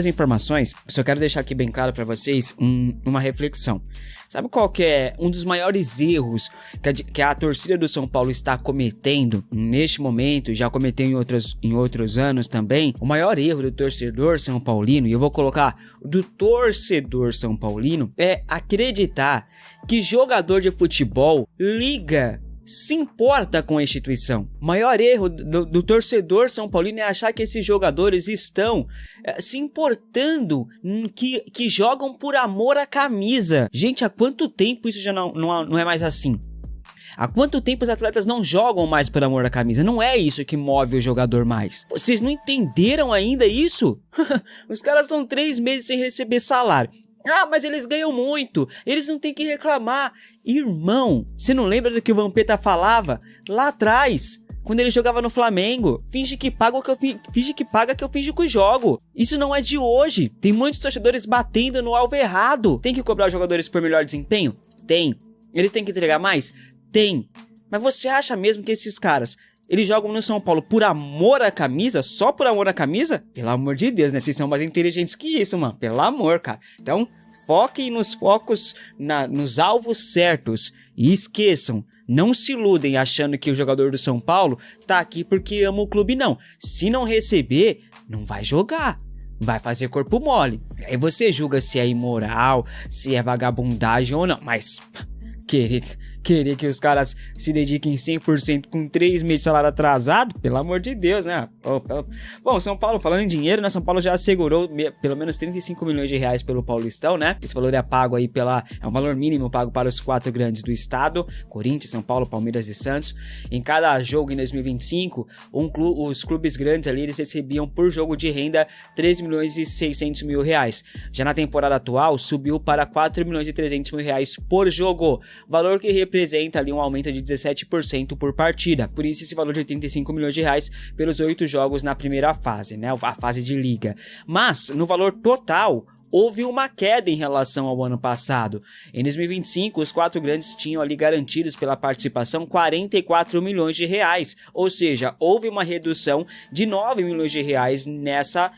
As informações, só quero deixar aqui bem claro para vocês uma reflexão. Sabe qual que é um dos maiores erros que a torcida do São Paulo está cometendo neste momento, já cometeu em outros anos também? O maior erro do torcedor são paulino, e eu vou colocar do torcedor são paulino, é acreditar que jogador de futebol se importa com a instituição. O maior erro do torcedor são paulino é achar que esses jogadores estão se importando, que jogam por amor à camisa. Gente, há quanto tempo isso já não é mais assim? Há quanto tempo os atletas não jogam mais por amor à camisa? Não é isso que move o jogador mais. Vocês não entenderam ainda isso? Os caras estão 3 meses sem receber salário. Ah, mas eles ganham muito, eles não têm que reclamar. Irmão, você não lembra do que o Vampeta falava lá atrás, quando ele jogava no Flamengo? Finge que paga que eu finge que eu jogo. Isso não é de hoje. Tem muitos torcedores batendo no alvo errado. Tem que cobrar os jogadores por melhor desempenho? Tem. Eles têm que entregar mais? Tem. Mas você acha mesmo que esses caras, eles jogam no São Paulo por amor à camisa? Só por amor à camisa? Pelo amor de Deus, né? Vocês são mais inteligentes que isso, mano. Pelo amor, cara. Então, foquem nos focos, nos alvos certos. E esqueçam, não se iludem achando que o jogador do São Paulo tá aqui porque ama o clube, não. Se não receber, não vai jogar. Vai fazer corpo mole. Aí você julga se é imoral, se é vagabundagem ou não. Mas querer que os caras se dediquem 100% com 3 meses de salário atrasado, pelo amor de Deus, né? Bom, São Paulo, falando em dinheiro, né? São Paulo já assegurou pelo menos 35 milhões de reais pelo Paulistão, né? Esse valor é pago aí é um valor mínimo pago para os 4 grandes do estado, Corinthians, São Paulo, Palmeiras e Santos. Em cada jogo em 2025, os clubes grandes ali, eles recebiam por jogo de renda 3 milhões e 600 mil reais. Já na temporada atual, subiu para 4 milhões e 300 mil reais por jogo, valor que representa ali um aumento de 17% por partida. Por isso esse valor de 35 milhões de reais pelos 8 jogos na primeira fase, né? A fase de liga. Mas no valor total houve uma queda em relação ao ano passado. Em 2025, os 4 grandes tinham ali garantidos pela participação 44 milhões de reais. Ou seja, houve uma redução de 9 milhões de reais nessa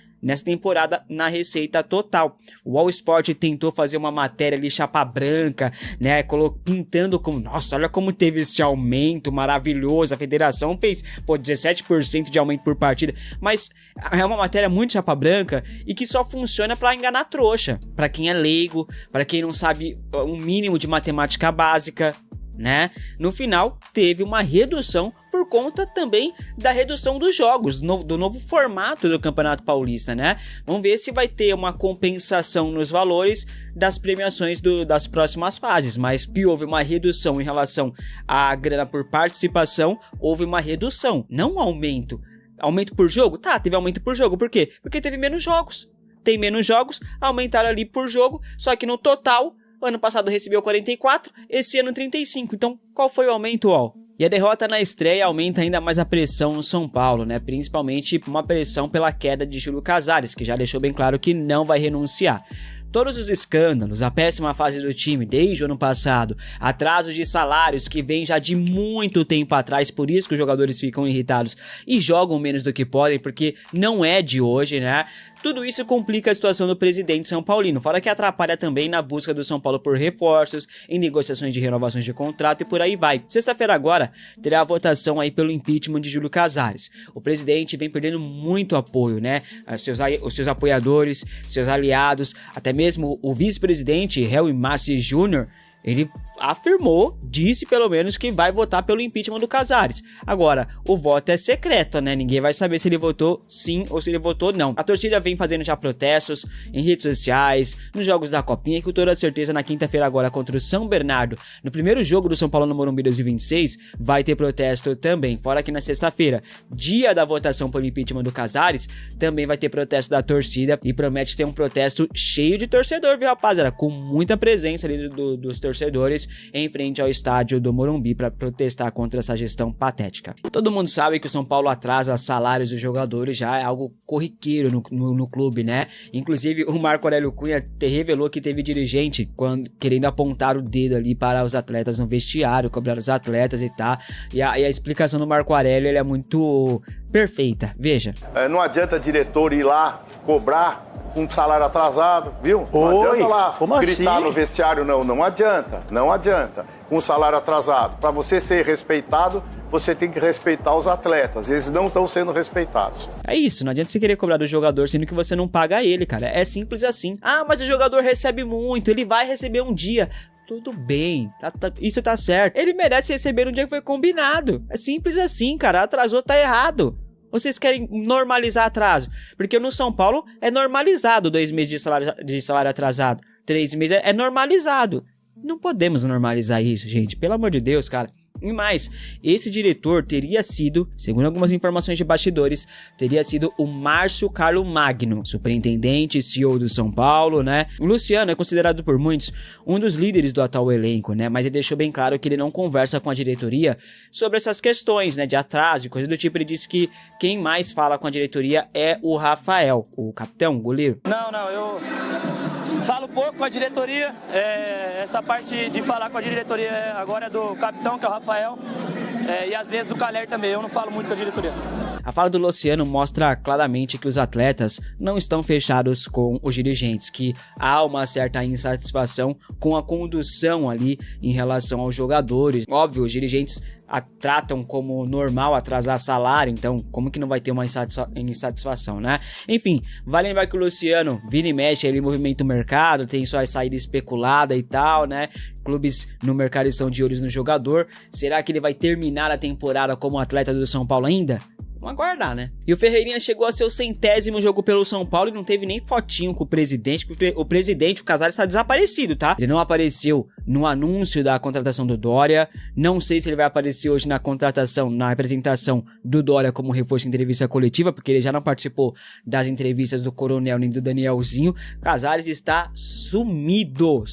temporada na receita total. O All Sport tentou fazer uma matéria ali chapa branca, né, pintando como, nossa, olha como teve esse aumento maravilhoso, a federação fez 17% de aumento por partida, mas é uma matéria muito chapa branca e que só funciona para enganar trouxa, para quem é leigo, para quem não sabe um mínimo de matemática básica, né? No final teve uma redução por conta também da redução dos jogos, do novo formato do Campeonato Paulista, né? Vamos ver se vai ter uma compensação nos valores das premiações das próximas fases, mas que houve uma redução em relação à grana por participação, houve uma redução, não um aumento. Aumento por jogo? Tá, teve aumento por jogo, por quê? Porque teve menos jogos. Tem menos jogos, aumentaram ali por jogo, só que no total, ano passado recebeu 44, esse ano 35. Então, qual foi o aumento, ó? E a derrota na estreia aumenta ainda mais a pressão no São Paulo, né? Principalmente uma pressão pela queda de Júlio Casares, que já deixou bem claro que não vai renunciar. Todos os escândalos, a péssima fase do time desde o ano passado, atrasos de salários que vem já de muito tempo atrás, por isso que os jogadores ficam irritados e jogam menos do que podem, porque não é de hoje, né? Tudo isso complica a situação do presidente São Paulino, fora que atrapalha também na busca do São Paulo por reforços, em negociações de renovações de contrato e por aí vai. Sexta-feira agora terá a votação aí pelo impeachment de Júlio Casares. O presidente vem perdendo muito apoio, né? Os seus apoiadores, seus aliados, até mesmo o vice-presidente Helmy Massi Jr., ele disse pelo menos que vai votar pelo impeachment do Casares. Agora, o voto é secreto, né? Ninguém vai saber se ele votou sim ou se ele votou não. A torcida vem fazendo já protestos em redes sociais, nos jogos da Copinha e com toda certeza na quinta-feira agora contra o São Bernardo, no primeiro jogo do São Paulo no Morumbi 2026, vai ter protesto também. Fora que na sexta-feira, dia da votação pelo impeachment do Casares, também vai ter protesto da torcida e promete ser um protesto cheio de torcedor, viu, rapaziada? Com muita presença ali dos torcedores em frente ao estádio do Morumbi para protestar contra essa gestão patética. Todo mundo sabe que o São Paulo atrasa salários dos jogadores, já é algo corriqueiro no clube, né? Inclusive o Marco Aurélio Cunha revelou que teve dirigente querendo apontar o dedo ali para os atletas no vestiário, cobrar os atletas e tal. E a explicação do Marco Aurélio, ele é muito perfeita. Veja. Não adianta diretor ir lá cobrar um salário atrasado, viu? Não adianta lá gritar no vestiário, não adianta. Com salário atrasado. Para você ser respeitado, você tem que respeitar os atletas. Eles não estão sendo respeitados. É isso, não adianta você querer cobrar do jogador sendo que você não paga ele, cara. É simples assim. Ah, mas o jogador recebe muito, ele vai receber um dia. Tudo bem, isso tá certo. Ele merece receber um dia que foi combinado. É simples assim, cara. Atrasou, tá errado. Vocês querem normalizar atraso? Porque no São Paulo é normalizado 2 meses de salário atrasado. 3 meses é normalizado. Não podemos normalizar isso, gente. Pelo amor de Deus, cara. E mais, esse diretor teria sido, segundo algumas informações de bastidores, teria sido o Márcio Carlo Magno, superintendente e CEO do São Paulo, né? O Luciano é considerado por muitos um dos líderes do atual elenco, né? Mas ele deixou bem claro que ele não conversa com a diretoria sobre essas questões, né? De atraso e coisa do tipo. Ele disse que quem mais fala com a diretoria é o Rafael, o capitão, o goleiro. Não, eu falo pouco com a diretoria, essa parte de falar com a diretoria agora é do capitão, que é o Rafael, e às vezes do Calher também, eu não falo muito com a diretoria. A fala do Luciano mostra claramente que os atletas não estão fechados com os dirigentes, que há uma certa insatisfação com a condução ali em relação aos jogadores. Óbvio, os dirigentes tratam como normal atrasar salário, então como que não vai ter uma insatisfação, né? Enfim, vale lembrar que o Luciano vira e mexe, ele movimenta o mercado, tem sua saída especulada e tal, né? Clubes no mercado estão de olhos no jogador. Será que ele vai terminar a temporada como atleta do São Paulo ainda? Vamos aguardar, né? E o Ferreirinha chegou a seu 100º jogo pelo São Paulo e não teve nem fotinho com o presidente, porque o presidente, o Casares, está desaparecido, tá? Ele não apareceu no anúncio da contratação do Dória, não sei se ele vai aparecer hoje na apresentação do Dória como reforço em entrevista coletiva, porque ele já não participou das entrevistas do Coronel nem do Danielzinho. Casares está sumido,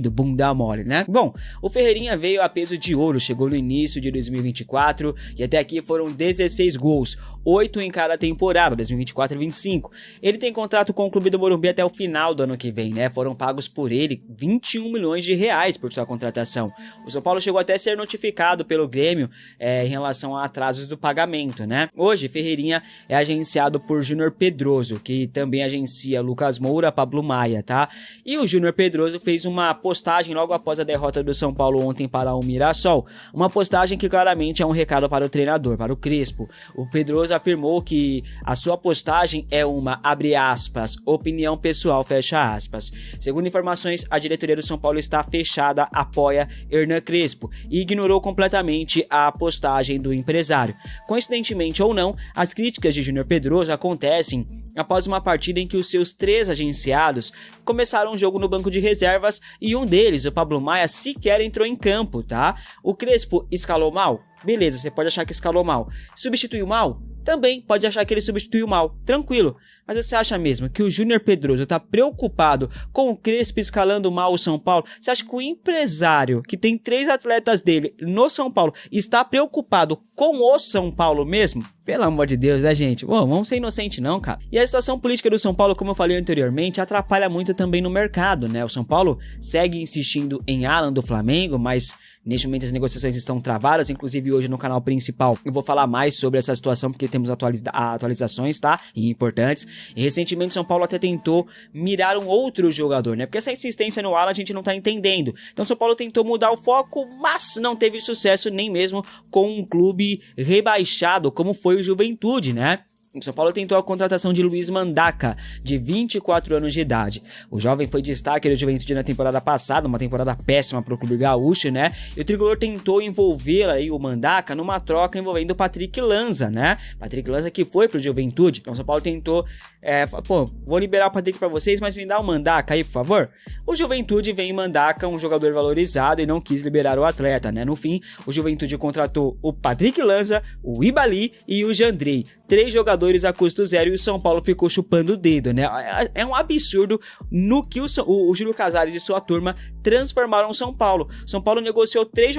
bunda mole, né? Bom, o Ferreirinha veio a peso de ouro, chegou no início de 2024 e até aqui foram 16 gols, 8 em cada temporada, 2024 e 25. Ele tem contrato com o Clube do Morumbi até o final do ano que vem, né? Foram pagos por ele 21 milhões de reais por sua contratação. O São Paulo chegou até a ser notificado pelo Grêmio em relação a atrasos do pagamento, né? Hoje, Ferreirinha é agenciado por Júnior Pedroso, que também agencia Lucas Moura, Pablo Maia, tá? E o Júnior Pedroso fez uma postagem logo após a derrota do São Paulo ontem para o Mirassol, uma postagem que claramente é um recado para o treinador, para o Crespo. O Pedroso afirmou que a sua postagem é uma, abre aspas, opinião pessoal, fecha aspas. Segundo informações, a diretoria do São Paulo está fechada, apoia Hernan Crespo e ignorou completamente a postagem do empresário. Coincidentemente ou não, as críticas de Júnior Pedroso acontecem após uma partida em que os seus 3 agenciados começaram um jogo no banco de reservas e um deles, o Pablo Maia, sequer entrou em campo, tá? O Crespo escalou mal? Beleza, você pode achar que escalou mal. Substituiu mal? Também pode achar que ele substituiu mal, tranquilo. Mas você acha mesmo que o Júnior Pedroso está preocupado com o Crespo escalando mal o São Paulo? Você acha que o empresário, que tem 3 atletas dele no São Paulo, está preocupado com o São Paulo mesmo? Pelo amor de Deus, né, gente? Bom, vamos ser inocentes não, cara. E a situação política do São Paulo, como eu falei anteriormente, atrapalha muito também no mercado, né? O São Paulo segue insistindo em Alan do Flamengo, mas neste momento as negociações estão travadas, inclusive hoje no canal principal eu vou falar mais sobre essa situação porque temos atualizações, tá? E importantes. E recentemente São Paulo até tentou mirar um outro jogador, né? Porque essa insistência no Alan a gente não tá entendendo. Então São Paulo tentou mudar o foco, mas não teve sucesso nem mesmo com um clube rebaixado como foi o Juventude, né? O São Paulo tentou a contratação de Luiz Mandaca, de 24 anos de idade. O jovem foi destaque do Juventude na temporada passada, uma temporada péssima para o clube gaúcho, né? E o tricolor tentou envolver aí o Mandaca numa troca envolvendo o Patrick Lanza, né? Patrick Lanza que foi pro Juventude. Então o São Paulo tentou, vou liberar o Patrick para vocês, mas me dá o Mandaca aí, por favor. O Juventude vem em Mandaca, um jogador valorizado, e não quis liberar o atleta, né? No fim, o Juventude contratou o Patrick Lanza, o Ibali e o Jandrei. 3 jogadores a custo zero e o São Paulo ficou chupando o dedo, né? É um absurdo no que o Júlio Casares e sua turma transformaram o São Paulo. São Paulo negociou 3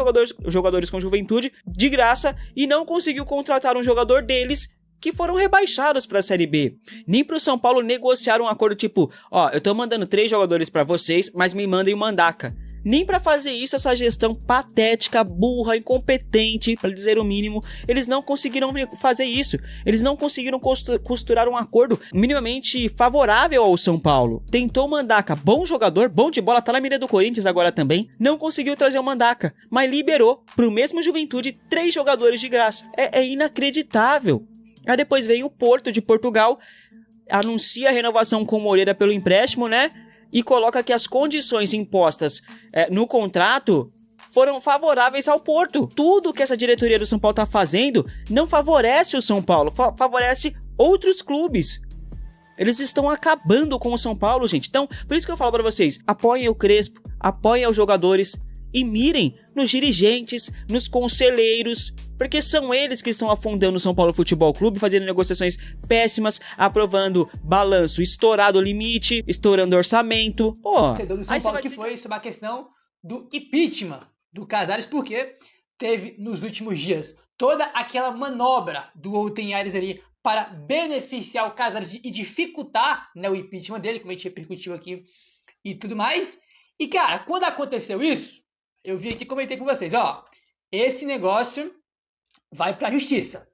jogadores com Juventude de graça e não conseguiu contratar um jogador deles que foram rebaixados para a Série B. Nem pro São Paulo negociar um acordo tipo, eu tô mandando 3 jogadores para vocês, mas me mandem o Mandaca. Nem pra fazer isso, essa gestão patética, burra, incompetente, pra dizer o mínimo, eles não conseguiram fazer isso. Eles não conseguiram costurar um acordo minimamente favorável ao São Paulo. Tentou o Mandaca, bom jogador, bom de bola, tá na mira do Corinthians agora também. Não conseguiu trazer o Mandaca, mas liberou pro mesmo Juventude 3 jogadores de graça. É inacreditável. Aí depois vem o Porto de Portugal, anuncia a renovação com o Moreira pelo empréstimo, né? E coloca que as condições impostas no contrato foram favoráveis ao Porto. Tudo que essa diretoria do São Paulo tá fazendo não favorece o São Paulo, favorece outros clubes. Eles estão acabando com o São Paulo, gente. Então, por isso que eu falo pra vocês, apoiem o Crespo, apoiem os jogadores e mirem nos dirigentes, nos conselheiros, porque são eles que estão afundando o São Paulo Futebol Clube, fazendo negociações péssimas, aprovando balanço estourado limite, estourando orçamento. Pô, do São Paulo que foi sobre a questão do impeachment do Casares, porque teve nos últimos dias toda aquela manobra do Outton Aires ali para beneficiar o Casares e dificultar, né, o impeachment dele, como a gente repercutiu aqui e tudo mais. E cara, quando aconteceu isso, eu vi aqui e comentei com vocês, ó, esse negócio vai pra justiça.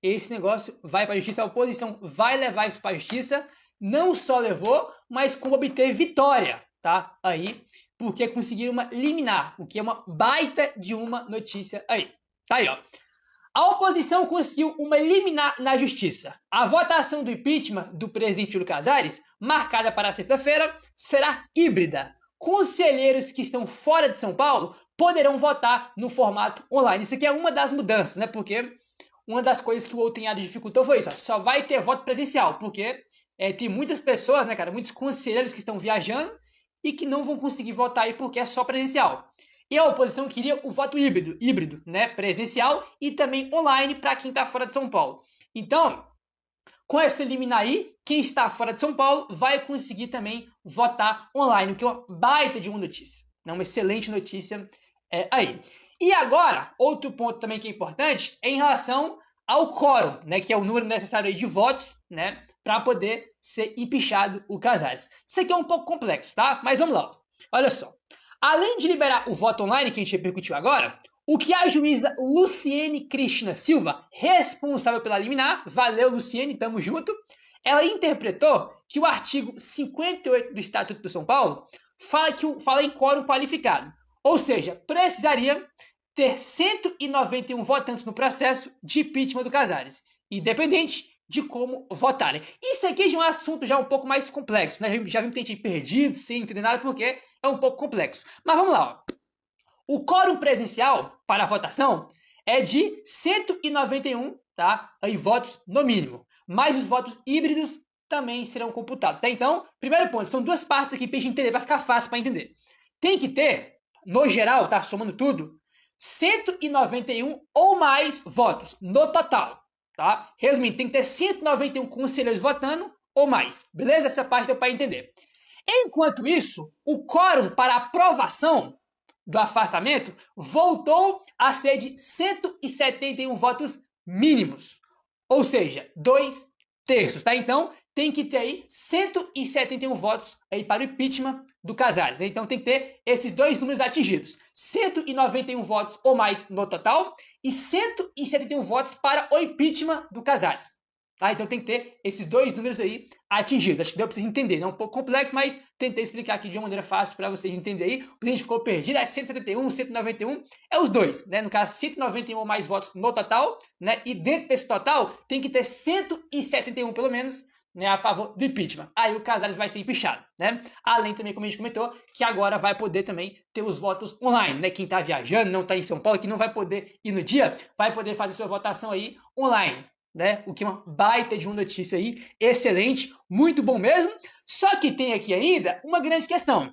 Esse negócio vai pra justiça, a oposição vai levar isso pra justiça, não só levou, mas como obteve vitória, tá? Aí, porque conseguiram liminar, o que é uma baita de uma notícia aí. Tá aí, ó. A oposição conseguiu uma liminar na justiça. A votação do impeachment do presidente Júlio Casares, marcada para sexta-feira, será híbrida. Conselheiros que estão fora de São Paulo poderão votar no formato online. Isso aqui é uma das mudanças, né? Porque uma das coisas que o Outton Aires dificultou foi isso, ó, só vai ter voto presencial, porque tem muitas pessoas, né, cara, muitos conselheiros que estão viajando e que não vão conseguir votar aí porque é só presencial. E a oposição queria o voto híbrido, né, presencial e também online para quem está fora de São Paulo. Então, com essa liminar aí, quem está fora de São Paulo vai conseguir também votar online, o que é uma baita de uma notícia, né, uma excelente notícia aí. E agora, outro ponto também que é importante é em relação ao quórum, né, que é o número necessário aí de votos, né, para poder ser empichado o Casares. Isso aqui é um pouco complexo, tá? Mas vamos lá. Olha só. Além de liberar o voto online, que a gente repercutiu agora, o que a juíza Luciene Cristina Silva, responsável pela liminar, valeu Luciene, tamo junto, ela interpretou que o artigo 58 do Estatuto do São Paulo fala em quórum qualificado. Ou seja, precisaria ter 191 votantes no processo de impeachment do Casares, independente de como votarem. Isso aqui já é um assunto já um pouco mais complexo, né? Já vimos que tem gente perdido, sem entender nada, porque é um pouco complexo. Mas vamos lá, ó. O quórum presencial para a votação é de 191, tá? Aí votos no mínimo. Mas os votos híbridos também serão computados, tá? Então, primeiro ponto, são duas partes aqui pra gente entender, para ficar fácil para entender. Tem que ter, no geral, tá? Somando tudo, 191 ou mais votos no total, tá? Resumindo, tem que ter 191 conselheiros votando ou mais, beleza? Essa parte deu para entender. Enquanto isso, o quórum para aprovação do afastamento voltou a ser de 171 votos mínimos, ou seja, 2/3, tá? Então, tem que ter aí 171 votos aí para o impeachment do Casares, né? Então, tem que ter esses dois números atingidos, 191 votos ou mais no total e 171 votos para o impeachment do Casares. Tá? Então tem que ter esses dois números aí atingidos. Acho que deu para vocês entenderem. É um pouco complexo, mas tentei explicar aqui de uma maneira fácil para vocês entenderem aí. O gente ficou perdido, é 171, 191, é os dois, né? No caso, 191 ou mais votos no total, né? E dentro desse total, tem que ter 171 pelo menos, né, a favor do impeachment. Aí o Casares vai ser empichado, né? Além também, como a gente comentou, que agora vai poder também ter os votos online, né? Quem tá viajando, não tá em São Paulo, que não vai poder ir no dia, vai poder fazer sua votação aí online, né? O que é uma baita de uma notícia aí, excelente, muito bom mesmo. Só que tem aqui ainda uma grande questão.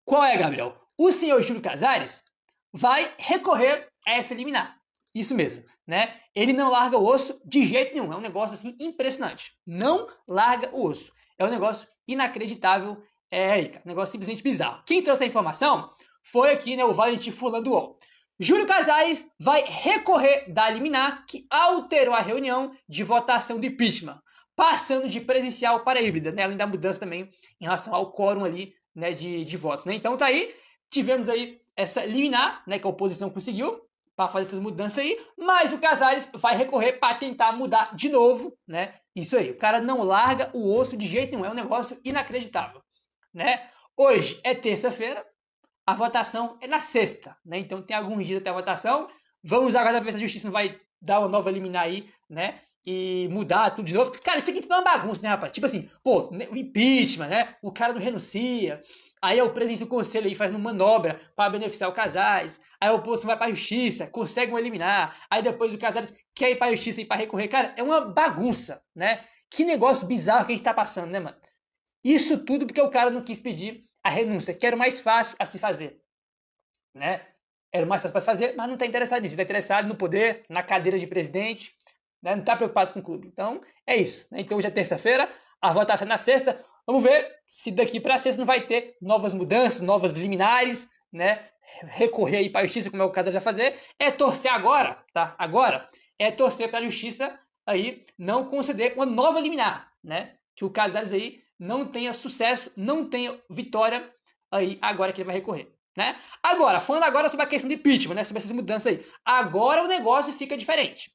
Qual é, Gabriel? O senhor Júlio Casares vai recorrer a essa liminar. Isso mesmo, né? Ele não larga o osso de jeito nenhum. É um negócio assim impressionante. Não larga o osso. É um negócio inacreditável. Um negócio simplesmente bizarro. Quem trouxe a informação foi aqui, né, o Valentim Furlan do UOL. Júlio Casares vai recorrer da liminar que alterou a reunião de votação do impeachment, passando de presencial para híbrida, né? Além da mudança também em relação ao quórum ali, né, de votos, né? Então tá aí, tivemos aí essa liminar, né, que a oposição conseguiu para fazer essas mudanças aí, mas o Casares vai recorrer para tentar mudar de novo, né? Isso aí, o cara não larga o osso de jeito nenhum, é um negócio inacreditável, né? Hoje é terça-feira, a votação é na sexta, né? Então tem alguns dias até a votação. Vamos aguardar para ver se a justiça não vai dar uma nova liminar aí, né? E mudar tudo de novo. Cara, isso aqui tudo é uma bagunça, né, rapaz? Tipo assim, pô, o impeachment, né? O cara não renuncia. Aí o presidente do conselho aí faz uma manobra para beneficiar o Casares. Aí a oposição vai para a justiça, consegue um eliminar. Aí depois o Casares quer ir para a justiça e para recorrer. Cara, é uma bagunça, né? Que negócio bizarro que a gente tá passando, né, mano? Isso tudo porque o cara não quis pedir a renúncia, que era o mais fácil a se fazer, né? Era o mais fácil para se fazer, mas não tá interessado nisso. Ele tá interessado no poder, na cadeira de presidente, né? Não tá preocupado com o clube. Então, é isso, né? Então hoje é terça-feira, a votação é na sexta. Vamos ver se daqui para sexta não vai ter novas mudanças, novas liminares, né? Recorrer aí para a justiça, como é o caso já fazer. É torcer agora, tá? Agora é torcer para a justiça aí não conceder uma nova liminar, né? Que o Casares aí não tenha sucesso, não tenha vitória aí agora que ele vai recorrer, né? Agora, falando agora sobre a questão do impeachment, né? Sobre essas mudanças aí. Agora o negócio fica diferente.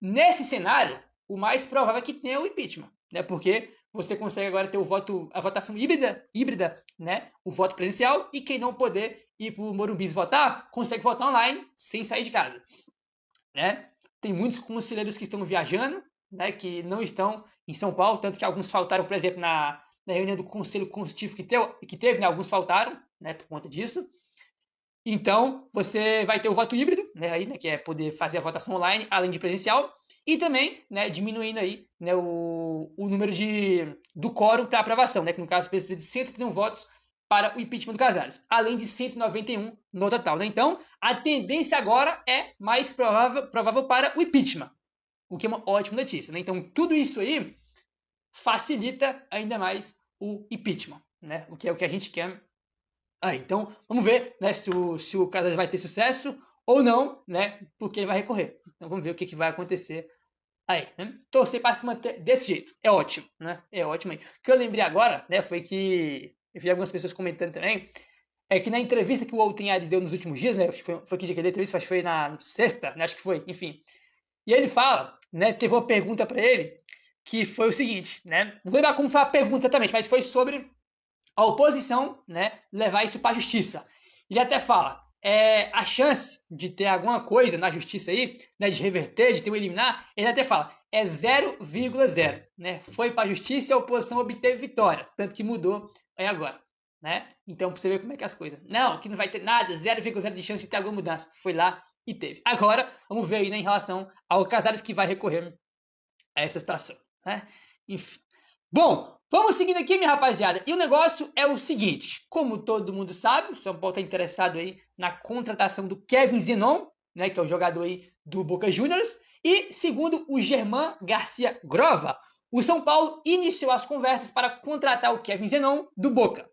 Nesse cenário, o mais provável é que tenha o impeachment, né? Porque você consegue agora ter a votação híbrida, né? O voto presencial, e quem não poder ir para o Morumbi votar, consegue votar online sem sair de casa, né? Tem muitos conselheiros que estão viajando, né? Que não estão em São Paulo, tanto que alguns faltaram, por exemplo, na reunião do Conselho Consultivo que teve, né? Alguns faltaram, né? Por conta disso. Então, você vai ter o voto híbrido, né, aí, né, que é poder fazer a votação online, além de presencial, e também, né, diminuindo aí, né, o número do quórum para aprovação, né, que no caso precisa de 131 votos para o impeachment do Casares, além de 191 no total, né? Então, a tendência agora é mais provável para o impeachment, o que é uma ótima notícia, né? Então, tudo isso aí facilita ainda mais o impeachment, né, o que é o que a gente quer. Então, vamos ver, né, se o Casares vai ter sucesso ou não, né, porque ele vai recorrer. Então, vamos ver o que vai acontecer aí, né? Torcer para se manter desse jeito. É ótimo, né? É ótimo aí. O que eu lembrei agora, né, foi que eu vi algumas pessoas comentando também, é que na entrevista que o Walter Aires deu nos últimos dias, né, foi que dia que ele deu a entrevista, acho que foi na sexta, né, acho que foi, enfim. E ele fala, né, teve uma pergunta para ele, que foi o seguinte, né, não vou lembrar como foi a pergunta exatamente, mas foi sobre a oposição, né, levar isso para a justiça. Ele até fala, a chance de ter alguma coisa na justiça aí, né, de reverter, de ter um eliminar, ele até fala, é 0,0, né, foi para a justiça e a oposição obteve vitória, tanto que mudou aí agora, né, então pra você ver como é que é as coisas. Não, que não vai ter nada, 0,0 de chance de ter alguma mudança, foi lá e teve. Agora, vamos ver aí, né, em relação ao Casares que vai recorrer a essa situação, né, enfim. Bom, vamos seguindo aqui, minha rapaziada. E o negócio é o seguinte, como todo mundo sabe, o São Paulo está interessado aí na contratação do Kevin Zenon, né, que é o jogador aí do Boca Juniors, e segundo o Germán Garcia Grova, o São Paulo iniciou as conversas para contratar o Kevin Zenon do Boca.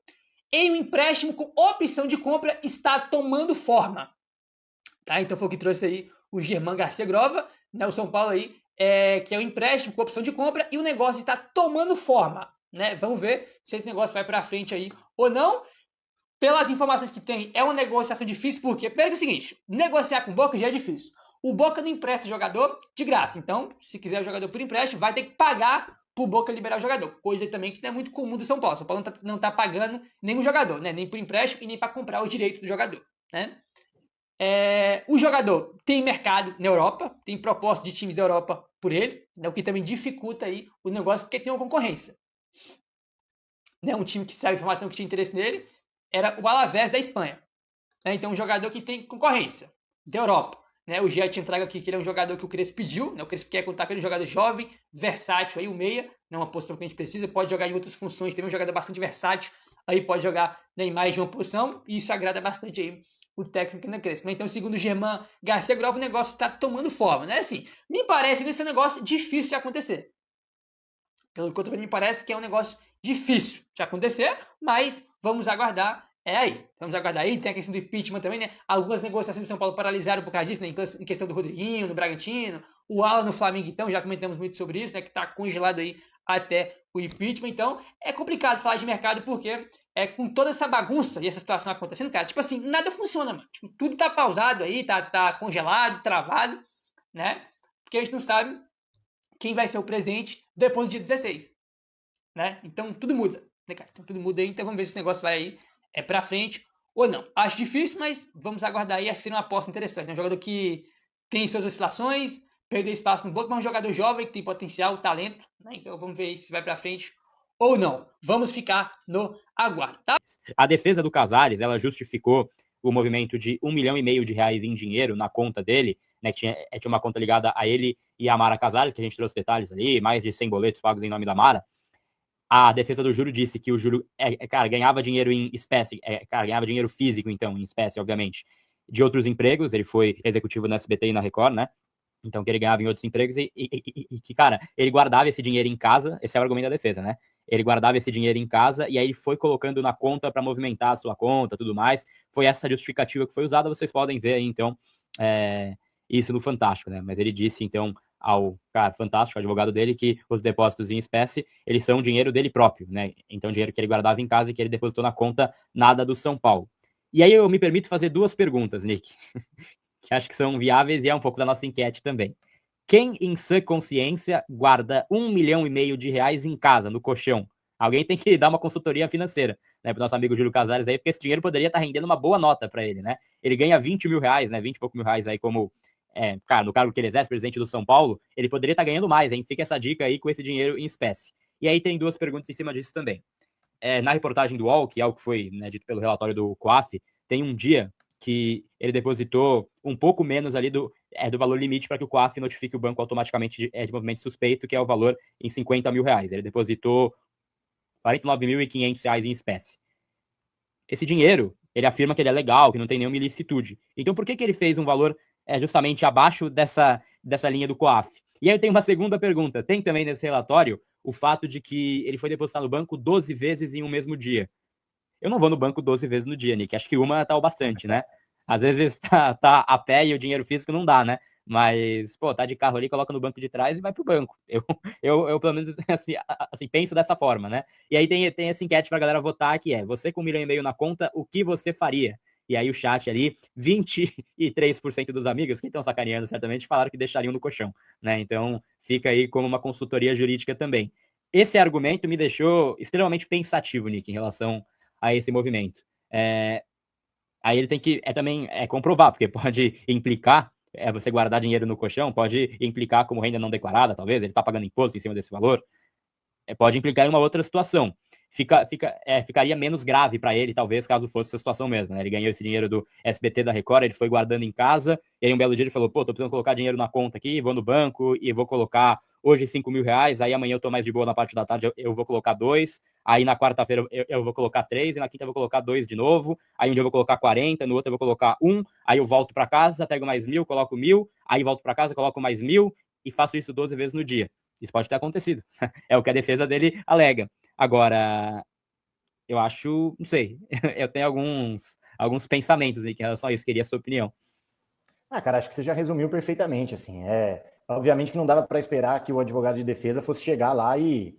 Em um empréstimo com opção de compra está tomando forma. Tá? Então foi o que trouxe aí o Germán Garcia Grova, né, o São Paulo aí, que é um empréstimo com opção de compra, e o negócio está tomando forma, né? Vamos ver se esse negócio vai para frente aí ou não. Pelas informações que tem, é uma negociação difícil, porque, primeiro que é o seguinte, negociar com o Boca já é difícil. O Boca não empresta jogador de graça, então, se quiser o jogador por empréstimo, vai ter que pagar pro Boca liberar o jogador, coisa também que não é muito comum do São Paulo. São Paulo não tá pagando nenhum jogador, né? Nem por empréstimo e nem para comprar o direito do jogador, né? O jogador tem mercado na Europa, tem proposta de times da Europa por ele, né, o que também dificulta aí o negócio, porque tem uma concorrência, né, um time que saiu a informação que tinha interesse nele era o Alavés da Espanha, né, então um jogador que tem concorrência da Europa, né, o Jet traga aqui que ele é um jogador que o Crespo pediu, né, o Crespo quer contar com ele, um jogador jovem, versátil, aí o meia, né, uma posição que a gente precisa, pode jogar em outras funções, também um jogador bastante versátil, aí pode jogar, né, em mais de uma posição, e isso agrada bastante aí o técnico ainda cresce, né? Então, segundo o Germán Garcia Grova, o negócio está tomando forma, né? Assim, me parece que esse é um negócio difícil de acontecer. Pelo que eu tô vendo, me parece que é um negócio difícil de acontecer, mas vamos aguardar Aí, vamos aguardar aí. Tem a questão do impeachment também, né? Algumas negociações do São Paulo paralisaram por causa disso, né? Em questão do Rodriguinho, do Bragantino, o Alan no Flamengo, então, já comentamos muito sobre isso, né? Que tá congelado aí até o impeachment. Então, é complicado falar de mercado porque com toda essa bagunça e essa situação acontecendo, cara, tipo assim, nada funciona, mano. Tipo, tudo tá pausado aí, tá congelado, travado, né? Porque a gente não sabe quem vai ser o presidente depois do dia 16, né? Então, tudo muda, né, cara? Então, tudo muda aí. Então, vamos ver se esse negócio vai aí pra frente ou não. Acho difícil, mas vamos aguardar aí. Acho que seria uma aposta interessante, né? Um jogador que tem suas oscilações, perder espaço no banco, mas um jogador jovem que tem potencial, talento, né? Então, vamos ver aí se vai pra frente ou não. Vamos ficar no aguardo, tá? A defesa do Casares, ela justificou o movimento de R$1,5 milhão em dinheiro na conta dele, né, que tinha uma conta ligada a ele e a Mara Casares, que a gente trouxe detalhes ali, mais de 100 boletos pagos em nome da Mara. A defesa do Júlio disse que o Júlio, cara, ganhava dinheiro em espécie, ganhava dinheiro físico, então, em espécie, obviamente, de outros empregos. Ele foi executivo na SBT e na Record, né? Então, que ele ganhava em outros empregos e que, cara, ele guardava esse dinheiro em casa. Esse é o argumento da defesa, né? Ele guardava esse dinheiro em casa e aí ele foi colocando na conta para movimentar a sua conta, tudo mais. Foi essa justificativa que foi usada. Vocês podem ver aí, então, isso no Fantástico, né? Mas ele disse, então, ao cara Fantástico, advogado dele, que os depósitos em espécie, eles são dinheiro dele próprio, né? Então, dinheiro que ele guardava em casa e que ele depositou na conta nada do São Paulo. E aí eu me permito fazer duas perguntas, Nick, que acho que são viáveis e é um pouco da nossa enquete também. Quem, em sã consciência, guarda R$1,5 milhão em casa, no colchão? Alguém tem que dar uma consultoria financeira, né, para o nosso amigo Júlio Casares aí, porque esse dinheiro poderia estar rendendo uma boa nota para ele, né? Ele ganha R$20 mil, né? 20 e pouco mil aí como, cara, no cargo que ele exerce, presidente do São Paulo, ele poderia estar ganhando mais, hein? Fica essa dica aí com esse dinheiro em espécie. E aí tem duas perguntas em cima disso também. Na reportagem do UOL, que é o que foi, né, dito pelo relatório do COAF, tem um dia que ele depositou um pouco menos ali do valor limite para que o COAF notifique o banco automaticamente de movimento suspeito, que é o valor em R$50 mil. Ele depositou R$49.500 em espécie. Esse dinheiro, ele afirma que ele é legal, que não tem nenhuma ilicitude. Então, por que ele fez um valor justamente abaixo dessa linha do COAF? E aí eu tenho uma segunda pergunta. Tem também nesse relatório o fato de que ele foi depositado no banco 12 vezes em um mesmo dia. Eu não vou no banco 12 vezes no dia, Nick. Acho que uma tá o bastante, né? Às vezes tá a pé e o dinheiro físico não dá, né? Mas, pô, tá de carro ali, coloca no banco de trás e vai pro banco. Eu pelo menos, assim, penso dessa forma, né? E aí tem essa enquete pra galera votar, que é: você com R$1,5 milhão na conta, o que você faria? E aí o chat ali, 23% dos amigos, que estão sacaneando certamente, falaram que deixariam no colchão, né? Então, fica aí como uma consultoria jurídica também. Esse argumento me deixou extremamente pensativo, Nick, em relação a esse movimento. Aí ele tem que também comprovar, porque pode implicar, você guardar dinheiro no colchão, pode implicar como renda não declarada, talvez, ele está pagando imposto em cima desse valor, pode implicar em uma outra situação. Ficaria menos grave para ele, talvez, caso fosse essa situação mesmo, né? Ele ganhou esse dinheiro do SBT, da Record, ele foi guardando em casa, e aí um belo dia ele falou, pô, tô precisando colocar dinheiro na conta aqui, vou no banco e vou colocar hoje R$5 mil, aí amanhã eu tô mais de boa na parte da tarde, eu vou colocar 2, aí na quarta-feira eu vou colocar 3, e na quinta eu vou colocar 2 de novo, aí um dia eu vou colocar 40, no outro eu vou colocar 1, aí eu volto para casa, pego mais 1.000, coloco 1.000, aí volto para casa, coloco mais 1.000, e faço isso 12 vezes no dia. Isso pode ter acontecido. É o que a defesa dele alega. Agora, eu acho, não sei, eu tenho alguns pensamentos em relação a isso, queria a sua opinião. Cara, acho que você já resumiu perfeitamente, assim, obviamente que não dava para esperar que o advogado de defesa fosse chegar lá e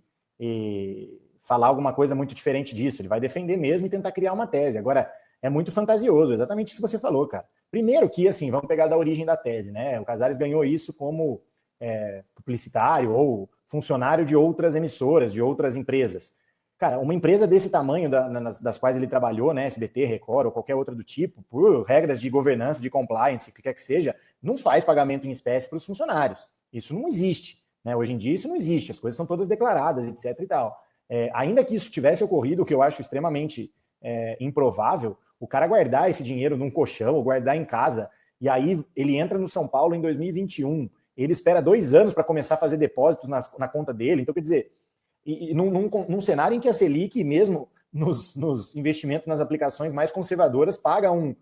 falar alguma coisa muito diferente disso, ele vai defender mesmo e tentar criar uma tese. Agora, é muito fantasioso, exatamente isso que você falou, cara. Primeiro que, assim, vamos pegar da origem da tese, né, o Casares ganhou isso como publicitário ou funcionário de outras emissoras, de outras empresas. Cara, uma empresa desse tamanho, das quais ele trabalhou, né, SBT, Record ou qualquer outra do tipo, por regras de governança, de compliance, o que quer que seja, não faz pagamento em espécie para os funcionários. Isso não existe, né? Hoje em dia isso não existe, as coisas são todas declaradas, etc. e tal. Ainda que isso tivesse ocorrido, o que eu acho extremamente improvável, o cara guardar esse dinheiro num colchão ou guardar em casa, e aí ele entra no São Paulo em 2021, ele espera 2 anos para começar a fazer depósitos na conta dele. Então, quer dizer, num cenário em que a Selic, mesmo nos investimentos nas aplicações mais conservadoras, paga um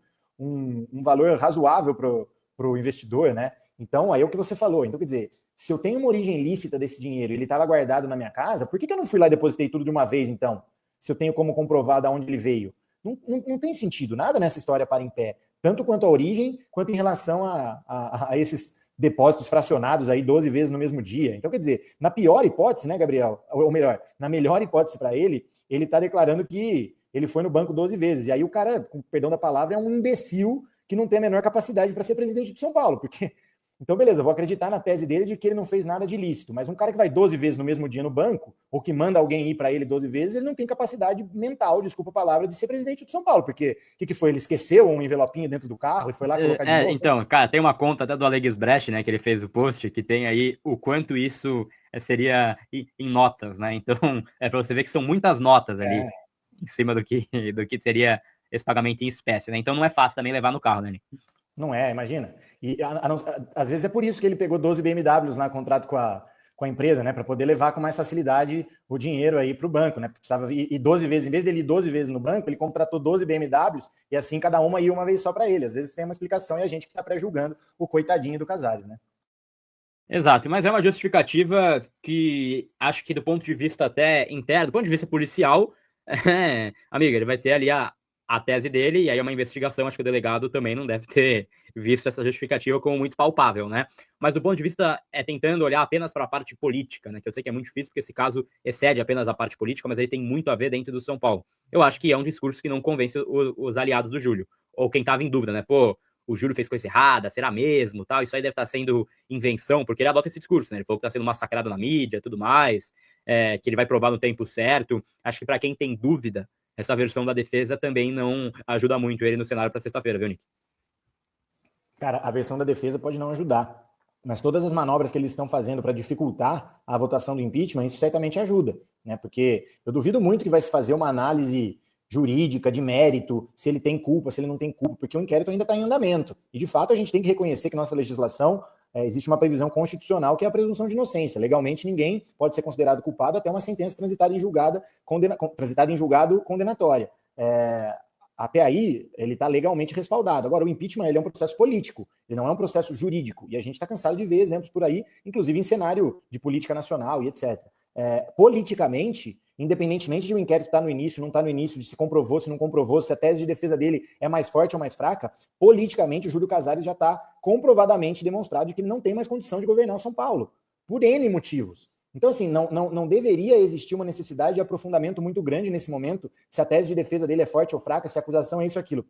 valor razoável para o investidor, né? Então, aí é o que você falou. Então, quer dizer, se eu tenho uma origem lícita desse dinheiro e ele estava guardado na minha casa, por que eu não fui lá e depositei tudo de uma vez, então? Se eu tenho como comprovar de onde ele veio? Não tem sentido, nada nessa história para em pé, tanto quanto a origem, quanto em relação a esses depósitos fracionados aí 12 vezes no mesmo dia. Então, quer dizer, na pior hipótese, né, Gabriel? Ou melhor, na melhor hipótese para ele está declarando que ele foi no banco 12 vezes. E aí o cara, com perdão da palavra, é um imbecil que não tem a menor capacidade para ser presidente de São Paulo, porque... Então, beleza, vou acreditar na tese dele de que ele não fez nada de ilícito, mas um cara que vai 12 vezes no mesmo dia no banco, ou que manda alguém ir para ele 12 vezes, ele não tem capacidade mental, desculpa a palavra, de ser presidente de São Paulo, porque o que foi? Ele esqueceu um envelopinho dentro do carro e foi lá colocar de novo? Então, cara, tem uma conta até do Alex Brecht, né, que ele fez o post, que tem aí o quanto isso seria em notas, né, então é para você ver que são muitas notas ali, em cima do que seria esse pagamento em espécie, né, então não é fácil também levar no carro, né, Nick? Não é, imagina. E às vezes é por isso que ele pegou 12 BMWs lá, contrato com a empresa, né? Para poder levar com mais facilidade o dinheiro aí para o banco, né? Precisava ir 12 vezes, em vez dele ir 12 vezes no banco, ele contratou 12 BMWs e assim cada uma ia uma vez só para ele. Às vezes tem uma explicação e a gente que está pré-julgando o coitadinho do Casares, né? Exato, mas é uma justificativa que acho que do ponto de vista até interno, do ponto de vista policial, amiga, ele vai ter ali a tese dele, e aí é uma investigação, acho que o delegado também não deve ter visto essa justificativa como muito palpável, né? Mas do ponto de vista, tentando olhar apenas para a parte política, né? Que eu sei que é muito difícil, porque esse caso excede apenas a parte política, mas ele tem muito a ver dentro do São Paulo. Eu acho que é um discurso que não convence os aliados do Júlio, ou quem estava em dúvida, né? Pô, o Júlio fez coisa errada, será mesmo, tal? Isso aí deve estar sendo invenção, porque ele adota esse discurso, né? Ele falou que está sendo massacrado na mídia, tudo mais, que ele vai provar no tempo certo. Acho que para quem tem dúvida, essa versão da defesa também não ajuda muito ele no cenário para sexta-feira, viu, Nick? Cara, a versão da defesa pode não ajudar, mas todas as manobras que eles estão fazendo para dificultar a votação do impeachment, isso certamente ajuda, né? Porque eu duvido muito que vai se fazer uma análise jurídica, de mérito, se ele tem culpa, se ele não tem culpa, porque o inquérito ainda está em andamento. E, de fato, a gente tem que reconhecer que nossa legislação existe uma previsão constitucional que é a presunção de inocência. Legalmente, ninguém pode ser considerado culpado até uma sentença transitada em julgado condenatória. Até aí, ele está legalmente respaldado. Agora, o impeachment ele é um processo político, ele não é um processo jurídico. E a gente está cansado de ver exemplos por aí, inclusive em cenário de política nacional e etc. Politicamente, independentemente de o inquérito estar no início, não estar no início, de se comprovou, se não comprovou, se a tese de defesa dele é mais forte ou mais fraca, politicamente o Júlio Casares já está comprovadamente demonstrado de que ele não tem mais condição de governar o São Paulo, por N motivos. Então, assim, não deveria existir uma necessidade de aprofundamento muito grande nesse momento, se a tese de defesa dele é forte ou fraca, se a acusação é isso ou aquilo.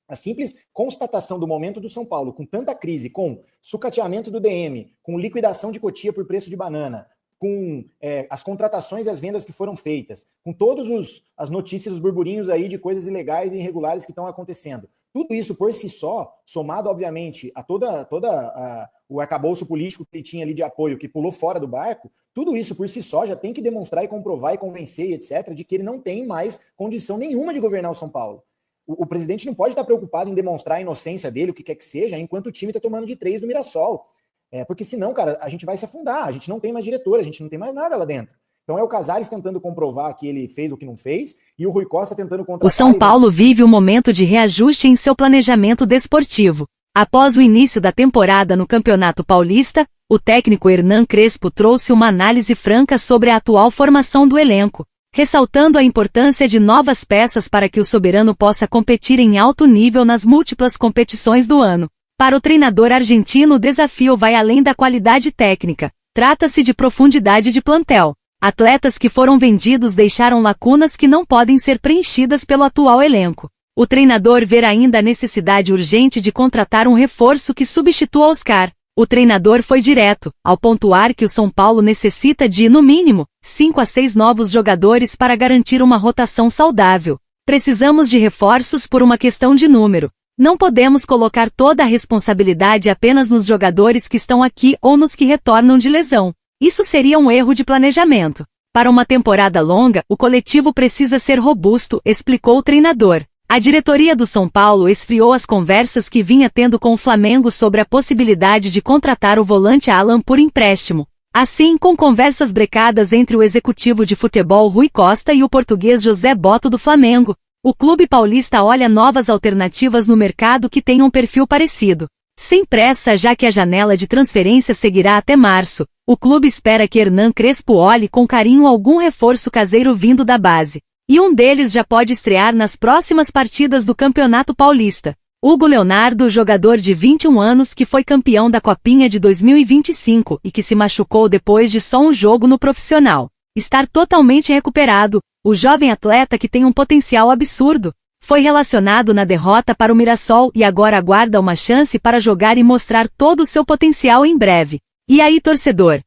A simples constatação do momento do São Paulo, com tanta crise, com sucateamento do DM, com liquidação de Cotia por preço de banana, com as contratações e as vendas que foram feitas, com todas as notícias, os burburinhos aí de coisas ilegais e irregulares que estão acontecendo. Tudo isso por si só, somado, obviamente, a o arcabouço político que ele tinha ali de apoio, que pulou fora do barco, tudo isso por si só já tem que demonstrar e comprovar e convencer, etc., de que ele não tem mais condição nenhuma de governar o São Paulo. O presidente não pode estar preocupado em demonstrar a inocência dele, o que quer que seja, enquanto o time está tomando de 3 do Mirassol. Porque senão, cara, a gente vai se afundar, a gente não tem mais diretor, a gente não tem mais nada lá dentro. Então é o Casares tentando comprovar que ele fez o que não fez e o Rui Costa tentando contratar... O São Paulo vive um momento de reajuste em seu planejamento desportivo. Após o início da temporada no Campeonato Paulista, o técnico Hernan Crespo trouxe uma análise franca sobre a atual formação do elenco, ressaltando a importância de novas peças para que o soberano possa competir em alto nível nas múltiplas competições do ano. Para o treinador argentino, o desafio vai além da qualidade técnica. Trata-se de profundidade de plantel. Atletas que foram vendidos deixaram lacunas que não podem ser preenchidas pelo atual elenco. O treinador vê ainda a necessidade urgente de contratar um reforço que substitua Oscar. O treinador foi direto, ao pontuar que o São Paulo necessita de, no mínimo, 5 a 6 novos jogadores para garantir uma rotação saudável. Precisamos de reforços por uma questão de número. Não podemos colocar toda a responsabilidade apenas nos jogadores que estão aqui ou nos que retornam de lesão. Isso seria um erro de planejamento. Para uma temporada longa, o coletivo precisa ser robusto, explicou o treinador. A diretoria do São Paulo esfriou as conversas que vinha tendo com o Flamengo sobre a possibilidade de contratar o volante Alan por empréstimo. Assim, com conversas brecadas entre o executivo de futebol Rui Costa e o português José Botto do Flamengo, o clube paulista olha novas alternativas no mercado que tenham um perfil parecido. Sem pressa, já que a janela de transferência seguirá até março, o clube espera que Hernan Crespo olhe com carinho algum reforço caseiro vindo da base. E um deles já pode estrear nas próximas partidas do Campeonato Paulista. Hugo Leonardo, jogador de 21 anos que foi campeão da Copinha de 2025 e que se machucou depois de só um jogo no profissional. Estar totalmente recuperado, o jovem atleta que tem um potencial absurdo, foi relacionado na derrota para o Mirassol e agora aguarda uma chance para jogar e mostrar todo o seu potencial em breve. E aí, torcedor,